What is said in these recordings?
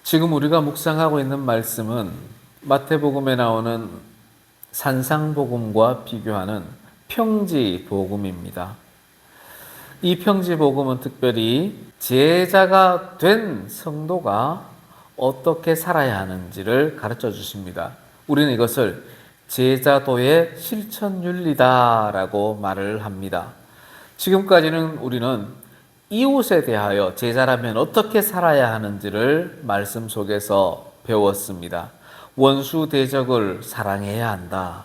지금 우리가 묵상하고 있는 말씀은 마태복음에 나오는 산상복음과 비교하는 평지복음입니다. 이 평지복음은 특별히 제자가 된 성도가 어떻게 살아야 하는지를 가르쳐 주십니다. 우리는 이것을 제자도의 실천윤리다라고 말을 합니다. 지금까지는 우리는 이웃에 대하여 제자라면 어떻게 살아야 하는지를 말씀 속에서 배웠습니다. 원수 대적을 사랑해야 한다.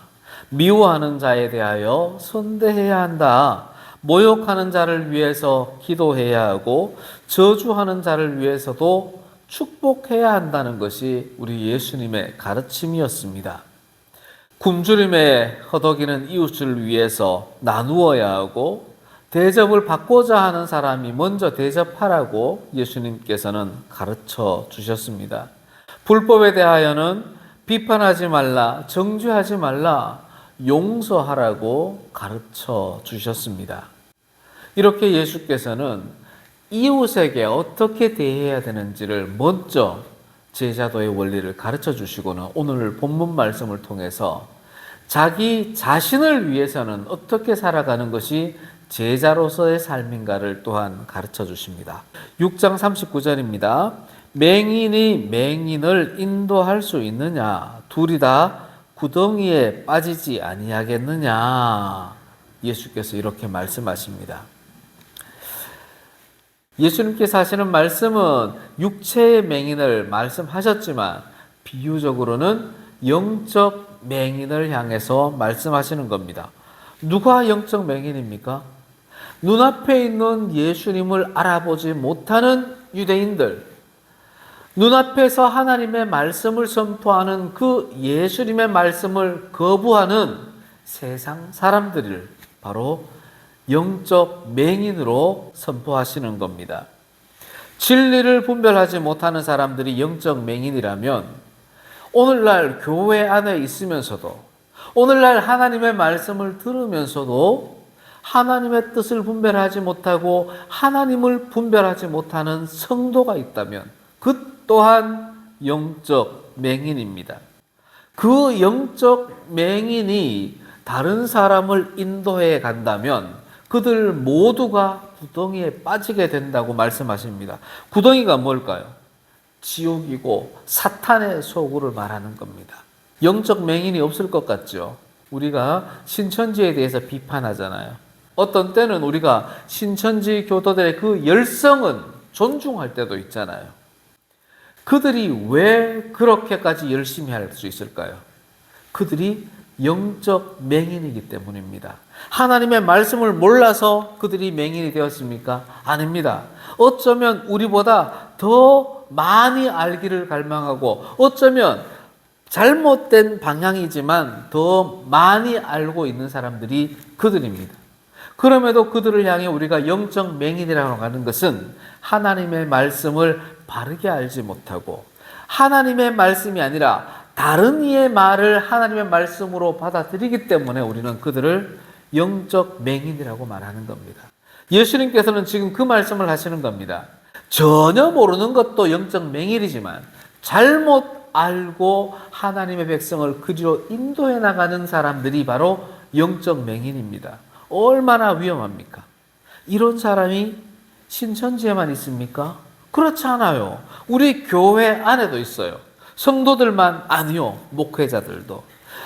미워하는 자에 대하여 선대해야 한다. 모욕하는 자를 위해서 기도해야 하고 저주하는 자를 위해서도 축복해야 한다는 것이 우리 예수님의 가르침이었습니다. 굶주림에 허덕이는 이웃을 위해서 나누어야 하고 대접을 받고자 하는 사람이 먼저 대접하라고 예수님께서는 가르쳐 주셨습니다. 불법에 대하여는 비판하지 말라, 정죄하지 말라, 용서하라고 가르쳐 주셨습니다. 이렇게 예수께서는 이웃에게 어떻게 대해야 되는지를 먼저 제자도의 원리를 가르쳐 주시고는 오늘 본문 말씀을 통해서 자기 자신을 위해서는 어떻게 살아가는 것이 제자로서의 삶인가를 또한 가르쳐 주십니다. 6장 39절입니다. 맹인이 맹인을 인도할 수 있느냐? 둘이 다 구덩이에 빠지지 아니하겠느냐? 예수께서 이렇게 말씀하십니다. 예수님께서 하시는 말씀은 육체의 맹인을 말씀하셨지만 비유적으로는 영적 맹인을 향해서 말씀하시는 겁니다. 누가 영적 맹인입니까? 눈앞에 있는 예수님을 알아보지 못하는 유대인들, 눈앞에서 하나님의 말씀을 선포하는 그 예수님의 말씀을 거부하는 세상 사람들을 바로 영적 맹인으로 선포하시는 겁니다. 진리를 분별하지 못하는 사람들이 영적 맹인이라면 오늘날 교회 안에 있으면서도 오늘날 하나님의 말씀을 들으면서도 하나님의 뜻을 분별하지 못하고 하나님을 분별하지 못하는 성도가 있다면 그 또한 영적 맹인입니다. 그 영적 맹인이 다른 사람을 인도해 간다면 그들 모두가 구덩이에 빠지게 된다고 말씀하십니다. 구덩이가 뭘까요? 지옥이고 사탄의 소굴을 말하는 겁니다. 영적 맹인이 없을 것 같죠? 우리가 신천지에 대해서 비판하잖아요. 어떤 때는 우리가 신천지 교도들의 그 열성은 존중할 때도 있잖아요. 그들이 왜 그렇게까지 열심히 할 수 있을까요? 그들이 영적 맹인이기 때문입니다. 하나님의 말씀을 몰라서 그들이 맹인이 되었습니까? 아닙니다. 어쩌면 우리보다 더 많이 알기를 갈망하고 어쩌면 잘못된 방향이지만 더 많이 알고 있는 사람들이 그들입니다. 그럼에도 그들을 향해 우리가 영적 맹인이라고 하는 것은 하나님의 말씀을 바르게 알지 못하고 하나님의 말씀이 아니라 다른 이의 말을 하나님의 말씀으로 받아들이기 때문에 우리는 그들을 영적 맹인이라고 말하는 겁니다. 예수님께서는 지금 그 말씀을 하시는 겁니다. 전혀 모르는 것도 영적 맹인이지만 잘못 알고 하나님의 백성을 그리로 인도해 나가는 사람들이 바로 영적 맹인입니다. 얼마나 위험합니까? 이런 사람이 신천지에만 있습니까? 그렇지 않아요. 우리 교회 안에도 있어요. 성도들만 아니요. 목회자들도.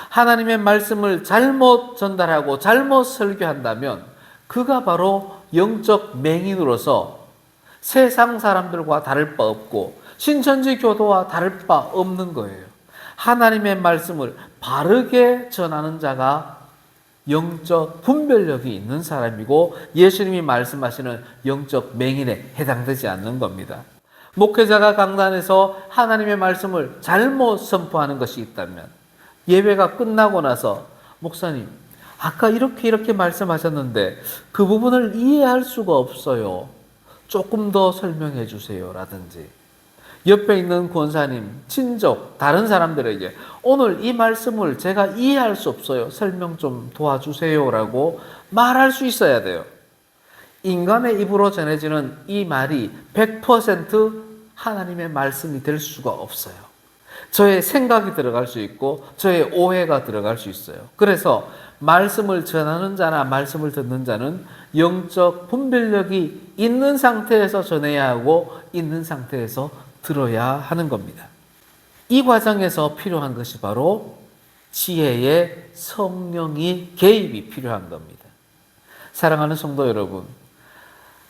하나님의 말씀을 잘못 전달하고 잘못 설교한다면 그가 바로 영적 맹인으로서 세상 사람들과 다를 바 없고 신천지 교도와 다를 바 없는 거예요. 하나님의 말씀을 바르게 전하는 자가 영적 분별력이 있는 사람이고 예수님이 말씀하시는 영적 맹인에 해당되지 않는 겁니다. 목회자가 강단에서 하나님의 말씀을 잘못 선포하는 것이 있다면 예배가 끝나고 나서 목사님 아까 이렇게 말씀하셨는데 그 부분을 이해할 수가 없어요. 조금 더 설명해 주세요 라든지 옆에 있는 권사님, 친족, 다른 사람들에게 오늘 이 말씀을 제가 이해할 수 없어요. 설명 좀 도와주세요 라고 말할 수 있어야 돼요. 인간의 입으로 전해지는 이 말이 100% 하나님의 말씀이 될 수가 없어요. 저의 생각이 들어갈 수 있고 저의 오해가 들어갈 수 있어요. 그래서 말씀을 전하는 자나 말씀을 듣는 자는 영적 분별력이 있는 상태에서 전해야 하고 있는 상태에서 들어야 하는 겁니다. 이 과정에서 필요한 것이 바로 지혜의 성령이 개입이 필요한 겁니다. 사랑하는 성도 여러분,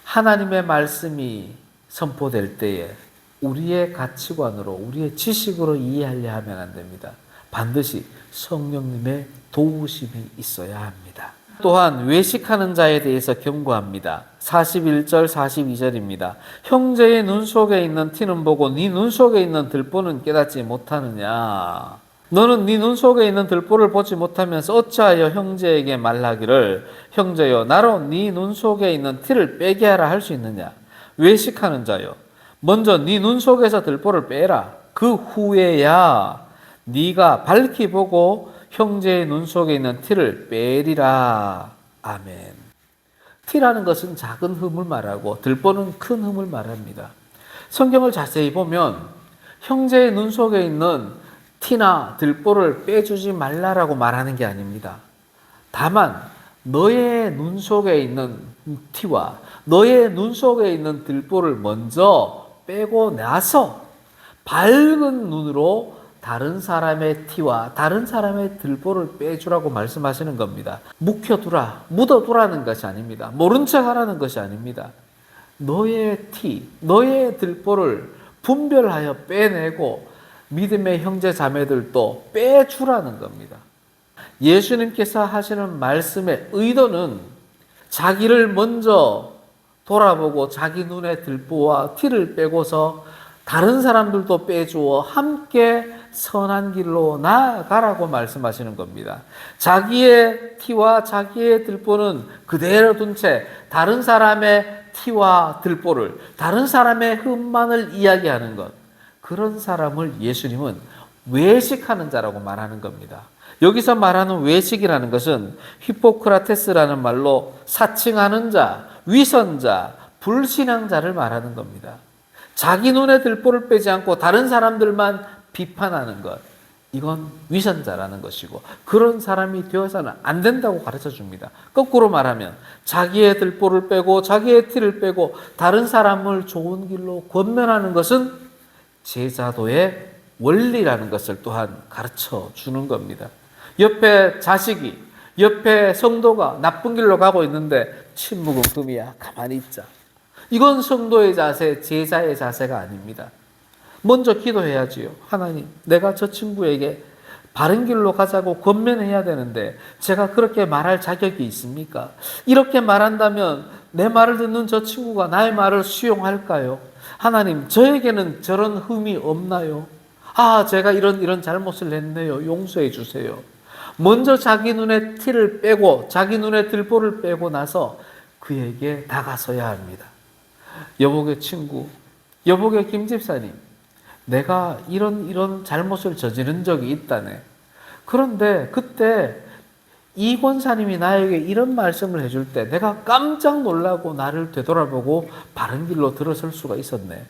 하나님의 말씀이 선포될 때에 우리의 가치관으로, 우리의 지식으로 이해하려 하면 안 됩니다. 반드시 성령님의 도우심이 있어야 합니다. 또한 외식하는 자에 대해서 경고합니다. 41절 42절입니다. 형제의 눈 속에 있는 티는 보고 네 눈 속에 있는 들보는 깨닫지 못하느냐. 너는 네 눈 속에 있는 들보를 보지 못하면서 어찌하여 형제에게 말하기를 형제여 나로 네 눈 속에 있는 티를 빼게 하라 할 수 있느냐. 외식하는 자여 먼저 네 눈 속에서 들보를 빼라. 그 후에야 네가 밝히 보고 형제의 눈 속에 있는 티를 빼리라. 아멘. 티라는 것은 작은 흠을 말하고 들보는 큰 흠을 말합니다. 성경을 자세히 보면 형제의 눈 속에 있는 티나 들보를 빼주지 말라라고 말하는 게 아닙니다. 다만 너의 눈 속에 있는 티와 너의 눈 속에 있는 들보를 먼저 빼고 나서 밝은 눈으로 다른 사람의 티와 다른 사람의 들보를 빼주라고 말씀하시는 겁니다. 묵혀두라, 묻어두라는 것이 아닙니다. 모른 척 하라는 것이 아닙니다. 너의 티, 너의 들보를 분별하여 빼내고 믿음의 형제 자매들도 빼주라는 겁니다. 예수님께서 하시는 말씀의 의도는 자기를 먼저 돌아보고 자기 눈에 들보와 티를 빼고서 다른 사람들도 빼주어 함께 선한 길로 나아가라고 말씀하시는 겁니다. 자기의 티와 자기의 들보는 그대로 둔 채 다른 사람의 티와 들보를, 다른 사람의 흠만을 이야기하는 것, 그런 사람을 예수님은 외식하는 자라고 말하는 겁니다. 여기서 말하는 외식이라는 것은 히포크라테스라는 말로 사칭하는 자, 위선자, 불신앙자를 말하는 겁니다. 자기 눈에 들보를 빼지 않고 다른 사람들만 비판하는 것, 이건 위선자라는 것이고 그런 사람이 되어서는 안 된다고 가르쳐 줍니다. 거꾸로 말하면 자기의 들보를 빼고 자기의 티를 빼고 다른 사람을 좋은 길로 권면하는 것은 제자도의 원리라는 것을 또한 가르쳐 주는 겁니다. 옆에 자식이, 옆에 성도가 나쁜 길로 가고 있는데 침묵은 금이야, 가만히 있자. 이건 성도의 자세, 제자의 자세가 아닙니다. 먼저 기도해야지요. 하나님, 내가 저 친구에게 바른 길로 가자고 권면해야 되는데 제가 그렇게 말할 자격이 있습니까? 이렇게 말한다면 내 말을 듣는 저 친구가 나의 말을 수용할까요? 하나님, 저에게는 저런 흠이 없나요? 제가 이런 잘못을 했네요. 용서해 주세요. 먼저 자기 눈에 티를 빼고 자기 눈에 들보를 빼고 나서 그에게 다가서야 합니다. 여복의 친구, 여복의 김 집사님, 내가 이런 잘못을 저지른 적이 있다네. 그런데 그때 이 권사님이 나에게 이런 말씀을 해줄 때 내가 깜짝 놀라고 나를 되돌아보고 바른 길로 들어설 수가 있었네.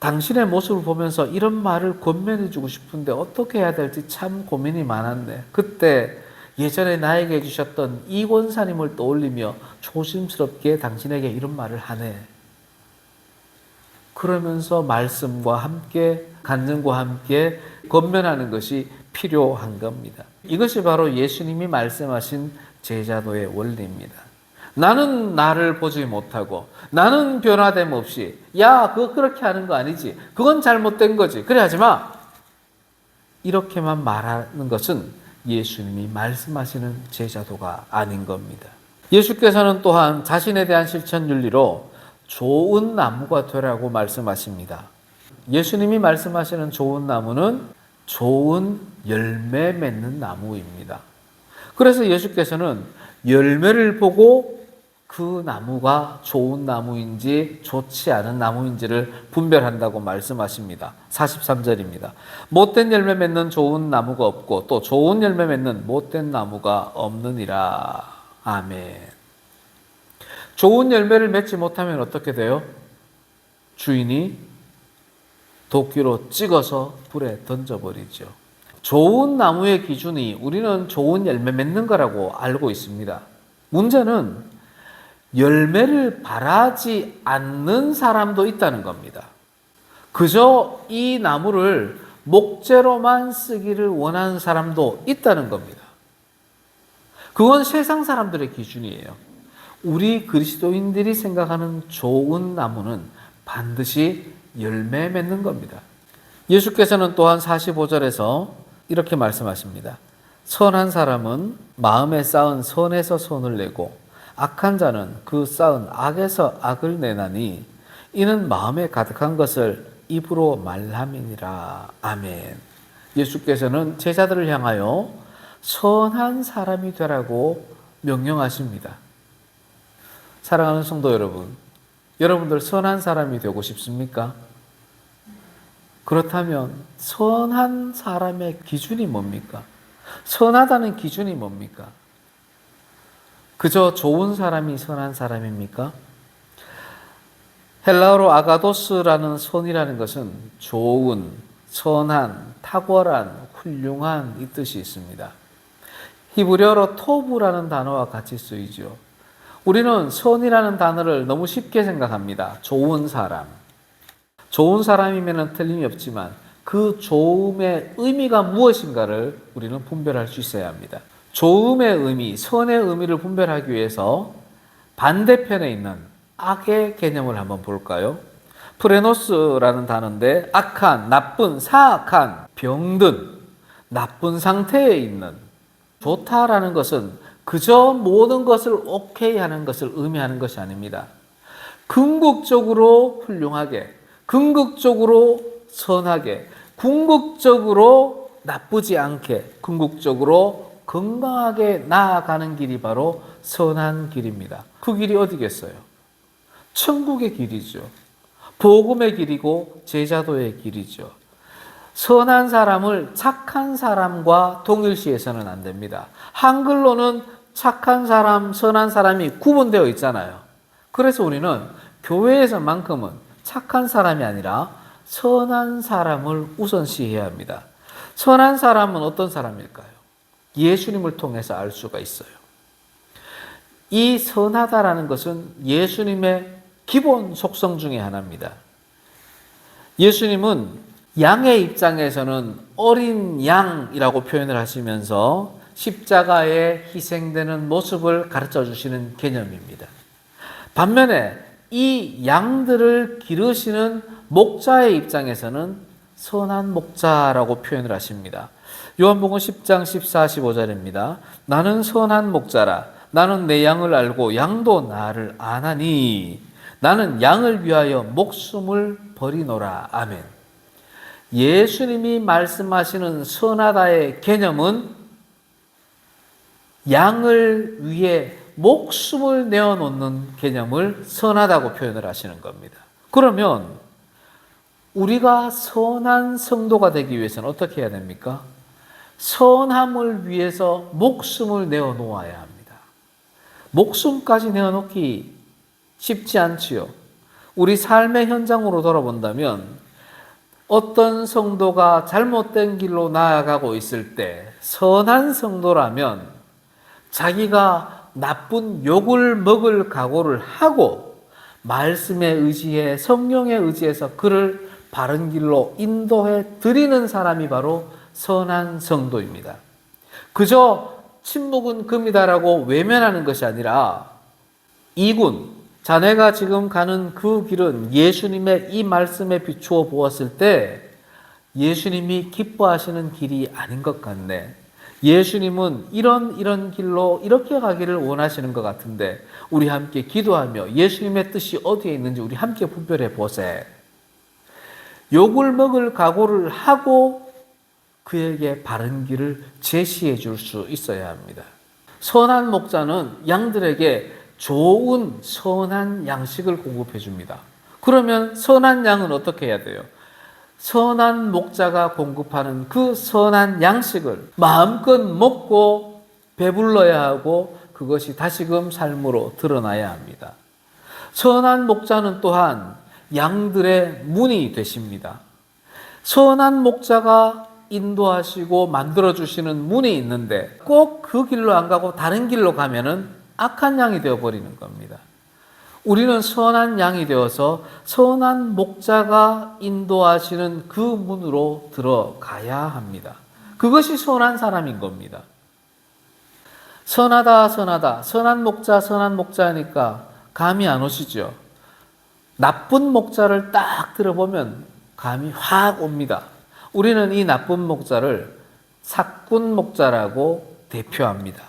당신의 모습을 보면서 이런 말을 권면해주고 싶은데 어떻게 해야 될지 참 고민이 많았네. 그때 예전에 나에게 해주셨던 이 권사님을 떠올리며 조심스럽게 당신에게 이런 말을 하네. 그러면서 말씀과 함께 간증과 함께 권면하는 것이 필요한 겁니다. 이것이 바로 예수님이 말씀하신 제자도의 원리입니다. 나는 나를 보지 못하고 나는 변화됨 없이 야 그거 그렇게 하는 거 아니지, 그건 잘못된 거지, 그래 하지 마, 이렇게만 말하는 것은 예수님이 말씀하시는 제자도가 아닌 겁니다. 예수께서는 또한 자신에 대한 실천 윤리로 좋은 나무가 되라고 말씀하십니다. 예수님이 말씀하시는 좋은 나무는 좋은 열매 맺는 나무입니다. 그래서 예수께서는 열매를 보고 그 나무가 좋은 나무인지 좋지 않은 나무인지를 분별한다고 말씀하십니다. 43절입니다. 못된 열매 맺는 좋은 나무가 없고 또 좋은 열매 맺는 못된 나무가 없느니라. 아멘. 좋은 열매를 맺지 못하면 어떻게 돼요? 주인이 도끼로 찍어서 불에 던져버리죠. 좋은 나무의 기준이 우리는 좋은 열매 맺는 거라고 알고 있습니다. 문제는 열매를 바라지 않는 사람도 있다는 겁니다. 그저 이 나무를 목재로만 쓰기를 원하는 사람도 있다는 겁니다. 그건 세상 사람들의 기준이에요. 우리 그리스도인들이 생각하는 좋은 나무는 반드시 열매 맺는 겁니다. 예수께서는 또한 45절에서 이렇게 말씀하십니다. 선한 사람은 마음에 쌓은 선에서 선을 내고 악한 자는 그 쌓은 악에서 악을 내나니 이는 마음에 가득한 것을 입으로 말함이니라. 아멘. 예수께서는 제자들을 향하여 선한 사람이 되라고 명령하십니다. 사랑하는 성도 여러분, 여러분들 선한 사람이 되고 싶습니까? 그렇다면 선한 사람의 기준이 뭡니까? 선하다는 기준이 뭡니까? 그저 좋은 사람이 선한 사람입니까? 헬라어로 아가도스라는 선이라는 것은 좋은, 선한, 탁월한, 훌륭한 이 뜻이 있습니다. 히브리어로 토브라는 단어와 같이 쓰이죠. 우리는 선이라는 단어를 너무 쉽게 생각합니다. 좋은 사람. 좋은 사람이면 틀림이 없지만 그 좋음의 의미가 무엇인가를 우리는 분별할 수 있어야 합니다. 좋음의 의미, 선의 의미를 분별하기 위해서 반대편에 있는 악의 개념을 한번 볼까요? 프레노스라는 단어인데 악한, 나쁜, 사악한, 병든, 나쁜 상태에 있는 좋다라는 것은 그저 모든 것을 오케이 하는 것을 의미하는 것이 아닙니다. 궁극적으로 훌륭하게, 궁극적으로 선하게, 궁극적으로 나쁘지 않게, 궁극적으로 건강하게 나아가는 길이 바로 선한 길입니다. 그 길이 어디겠어요? 천국의 길이죠. 복음의 길이고 제자도의 길이죠. 선한 사람을 착한 사람과 동일시해서는 안 됩니다. 한글로는 착한 사람, 선한 사람이 구분되어 있잖아요. 그래서 우리는 교회에서만큼은 착한 사람이 아니라 선한 사람을 우선시해야 합니다. 선한 사람은 어떤 사람일까요? 예수님을 통해서 알 수가 있어요. 이 선하다라는 것은 예수님의 기본 속성 중에 하나입니다. 예수님은 양의 입장에서는 어린 양이라고 표현을 하시면서 십자가에 희생되는 모습을 가르쳐 주시는 개념입니다. 반면에 이 양들을 기르시는 목자의 입장에서는 선한 목자라고 표현을 하십니다. 요한복음 10장 14, 15절입니다. 나는 선한 목자라. 나는 내 양을 알고 양도 나를 아나니 나는 양을 위하여 목숨을 버리노라. 아멘. 예수님이 말씀하시는 선하다의 개념은 양을 위해 목숨을 내어놓는 개념을 선하다고 표현을 하시는 겁니다. 그러면 우리가 선한 성도가 되기 위해서는 어떻게 해야 됩니까? 선함을 위해서 목숨을 내어놓아야 합니다. 목숨까지 내어놓기 쉽지 않지요. 우리 삶의 현장으로 돌아본다면 어떤 성도가 잘못된 길로 나아가고 있을 때 선한 성도라면 자기가 나쁜 욕을 먹을 각오를 하고 말씀에 의지해 성령에 의지해서 그를 바른 길로 인도해 드리는 사람이 바로 선한 성도입니다. 그저 침묵은 금이다라고 외면하는 것이 아니라 이군, 자네가 지금 가는 그 길은 예수님의 이 말씀에 비추어 보았을 때 예수님이 기뻐하시는 길이 아닌 것 같네. 예수님은 이런 길로 이렇게 가기를 원하시는 것 같은데 우리 함께 기도하며 예수님의 뜻이 어디에 있는지 우리 함께 분별해 보세. 욕을 먹을 각오를 하고 그에게 바른 길을 제시해 줄 수 있어야 합니다. 선한 목자는 양들에게 좋은 선한 양식을 공급해 줍니다. 그러면 선한 양은 어떻게 해야 돼요? 선한 목자가 공급하는 그 선한 양식을 마음껏 먹고 배불러야 하고 그것이 다시금 삶으로 드러나야 합니다. 선한 목자는 또한 양들의 문이 되십니다. 선한 목자가 인도하시고 만들어주시는 문이 있는데 꼭 그 길로 안 가고 다른 길로 가면은 악한 양이 되어버리는 겁니다. 우리는 선한 양이 되어서 선한 목자가 인도하시는 그 문으로 들어가야 합니다. 그것이 선한 사람인 겁니다. 선하다, 선하다, 선한 목자 하니까 감이 안 오시죠? 나쁜 목자를 딱 들어보면 감이 확 옵니다. 우리는 이 나쁜 목자를 삭군 목자라고 대표합니다.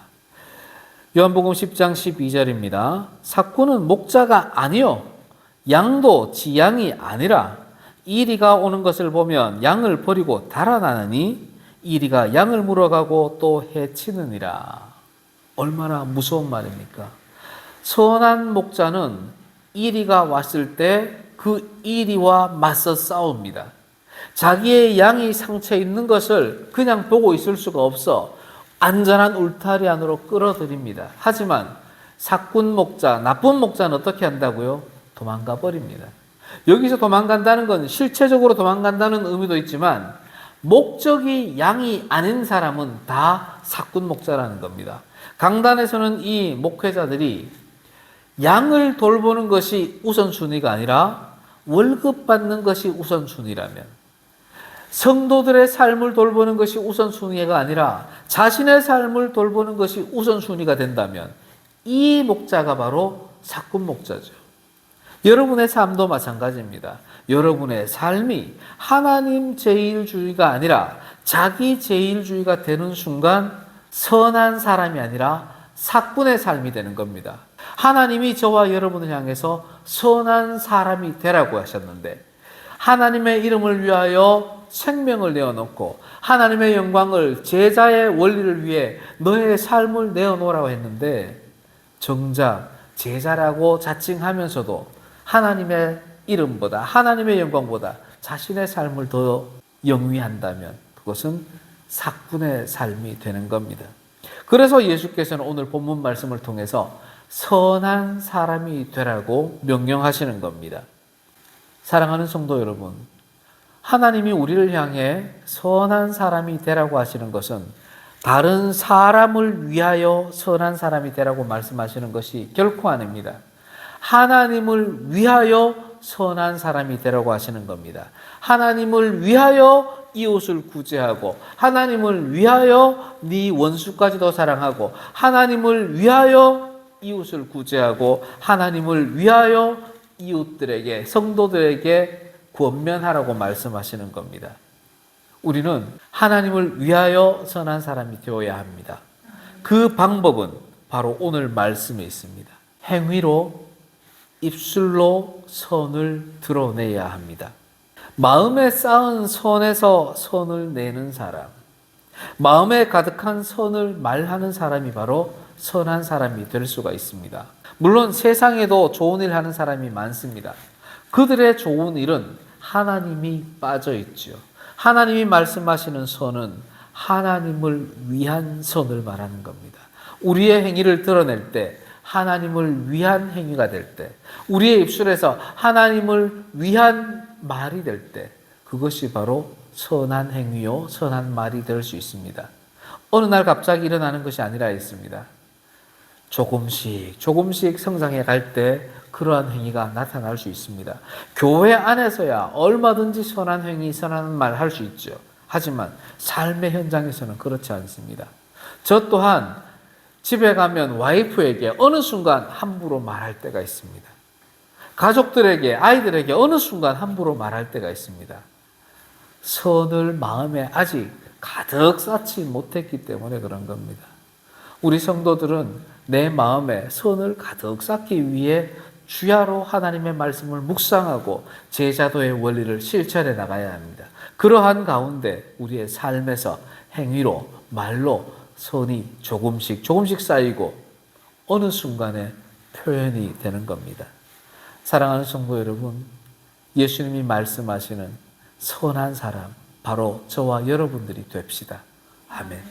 요한복음 10장 12절입니다. 삭군은 목자가 아니요 양도 지양이 아니라 이리가 오는 것을 보면 양을 버리고 달아나느니 이리가 양을 물어가고 또 해치느니라. 얼마나 무서운 말입니까? 선한 목자는 이리가 왔을 때 그 이리와 맞서 싸웁니다. 자기의 양이 상처 있는 것을 그냥 보고 있을 수가 없어 안전한 울타리 안으로 끌어들입니다. 하지만 삭군 목자, 나쁜 목자는 어떻게 한다고요? 도망가 버립니다. 여기서 도망간다는 건 실체적으로 도망간다는 의미도 있지만 목적이 양이 아닌 사람은 다 삭군 목자라는 겁니다. 강단에서는 이 목회자들이 양을 돌보는 것이 우선순위가 아니라 월급 받는 것이 우선순위라면, 성도들의 삶을 돌보는 것이 우선순위가 아니라 자신의 삶을 돌보는 것이 우선순위가 된다면 이 목자가 바로 삭군 목자죠. 여러분의 삶도 마찬가지입니다. 여러분의 삶이 하나님 제일주의가 아니라 자기 제일주의가 되는 순간 선한 사람이 아니라 삭군의 삶이 되는 겁니다. 하나님이 저와 여러분을 향해서 선한 사람이 되라고 하셨는데 하나님의 이름을 위하여 생명을 내어놓고 하나님의 영광을 제자의 원리를 위해 너의 삶을 내어놓으라고 했는데 정작 제자라고 자칭하면서도 하나님의 이름보다 하나님의 영광보다 자신의 삶을 더 영위한다면 그것은 삭군의 삶이 되는 겁니다. 그래서 예수께서는 오늘 본문 말씀을 통해서 선한 사람이 되라고 명령하시는 겁니다. 사랑하는 성도 여러분, 하나님이 우리를 향해 선한 사람이 되라고 하시는 것은 다른 사람을 위하여 선한 사람이 되라고 말씀하시는 것이 결코 아닙니다. 하나님을 위하여 선한 사람이 되라고 하시는 겁니다. 하나님을 위하여 이웃을 구제하고 하나님을 위하여 네 원수까지도 사랑하고 하나님을 위하여 이웃을 구제하고 하나님을 위하여 이웃들에게 성도들에게 권면하라고 말씀하시는 겁니다. 우리는 하나님을 위하여 선한 사람이 되어야 합니다. 그 방법은 바로 오늘 말씀에 있습니다. 행위로 입술로 선을 드러내야 합니다. 마음에 쌓은 선에서 선을 내는 사람, 마음에 가득한 선을 말하는 사람이 바로 선한 사람이 될 수가 있습니다. 물론 세상에도 좋은 일 하는 사람이 많습니다. 그들의 좋은 일은 하나님이 빠져 있죠. 하나님이 말씀하시는 선은 하나님을 위한 선을 말하는 겁니다. 우리의 행위를 드러낼 때 하나님을 위한 행위가 될 때, 우리의 입술에서 하나님을 위한 말이 될 때 그것이 바로 선한 행위요 선한 말이 될 수 있습니다. 어느 날 갑자기 일어나는 것이 아니라 있습니다. 조금씩 성장해 갈 때 그러한 행위가 나타날 수 있습니다. 교회 안에서야 얼마든지 선한 행위, 선한 말 할 수 있죠. 하지만 삶의 현장에서는 그렇지 않습니다. 저 또한 집에 가면 와이프에게 어느 순간 함부로 말할 때가 있습니다. 가족들에게, 아이들에게 어느 순간 함부로 말할 때가 있습니다. 선을 마음에 아직 가득 쌓지 못했기 때문에 그런 겁니다. 우리 성도들은 내 마음에 선을 가득 쌓기 위해 주야로 하나님의 말씀을 묵상하고 제자도의 원리를 실천해 나가야 합니다. 그러한 가운데 우리의 삶에서 행위로, 말로 선이 조금씩 쌓이고 어느 순간에 표현이 되는 겁니다. 사랑하는 성도 여러분, 예수님이 말씀하시는 선한 사람, 바로 저와 여러분들이 됩시다. 아멘.